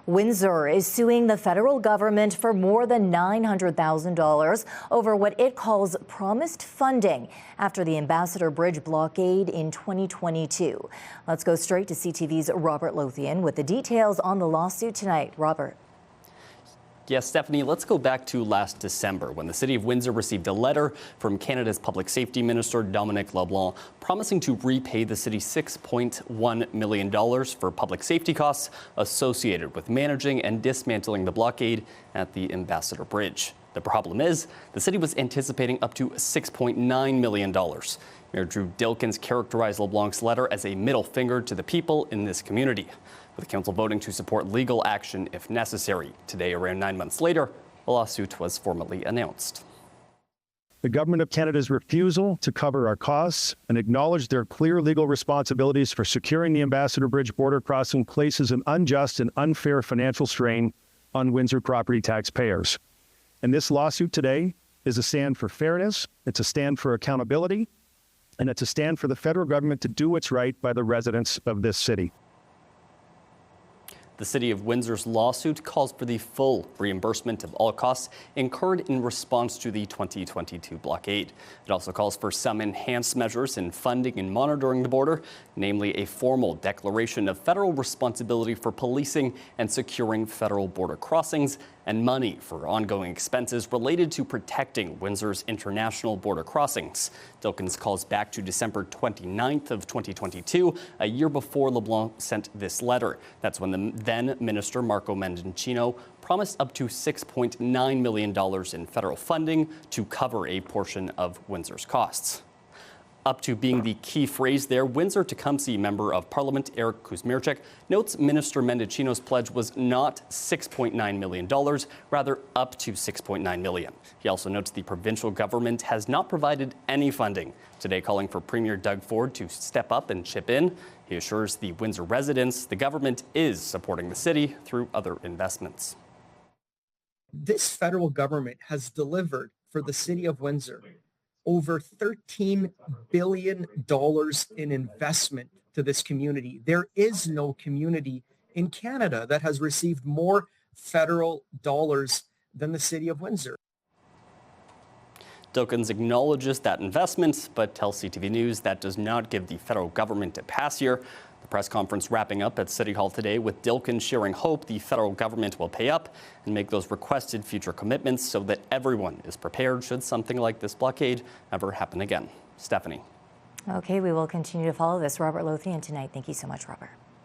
Windsor is suing the federal government for more than $900,000 over what it calls promised funding after the Ambassador Bridge blockade in 2022. Let's go straight to CTV's Robert Lothian with the details on the lawsuit tonight. Robert. Yes, Stephanie, let's go back to last December when the City of Windsor received a letter from Canada's Public Safety Minister, Dominic LeBlanc, promising to repay the city $6.1 million for public safety costs associated with managing and dismantling the blockade at the Ambassador Bridge. The problem is, the city was anticipating up to $6.9 million. Mayor Drew Dilkens characterized LeBlanc's letter as a middle finger to the people in this community, with the council voting to support legal action if necessary. Today, around 9 months later, a lawsuit was formally announced. The Government of Canada's refusal to cover our costs and acknowledge their clear legal responsibilities for securing the Ambassador Bridge border crossing places an unjust and unfair financial strain on Windsor property taxpayers. And this lawsuit today is a stand for fairness, it's a stand for accountability, and it's a stand for the federal government to do what's right by the residents of this city. The City of Windsor's lawsuit calls for the full reimbursement of all costs incurred in response to the 2022 blockade. It also calls for some enhanced measures in funding and monitoring the border, namely a formal declaration of federal responsibility for policing and securing federal border crossings, and money for ongoing expenses related to protecting Windsor's international border crossings. Dilkens calls back to December 29th of 2022, a year before LeBlanc sent this letter. That's when the then Minister Marco Mendicino promised up to $6.9 million in federal funding to cover a portion of Windsor's costs. Up to being the key phrase there, Windsor-Tecumseh Member of Parliament Eric Kuzmierczak notes Minister Mendicino's pledge was not $6.9 million, rather up to $6.9 million. He also notes the provincial government has not provided any funding, today calling for Premier Doug Ford to step up and chip in. He assures the Windsor residents the government is supporting the city through other investments. This federal government has delivered for the City of Windsor over $13 billion in investment to this community. There is no community in Canada that has received more federal dollars than the City of Windsor. Dilkens acknowledges that investment, but tells CTV News that does not give the federal government a pass here. The press conference wrapping up at City Hall today with Dilkens sharing hope the federal government will pay up and make those requested future commitments so that everyone is prepared should something like this blockade ever happen again. Stephanie. Okay, we will continue to follow this. Robert Lothian tonight. Thank you so much, Robert.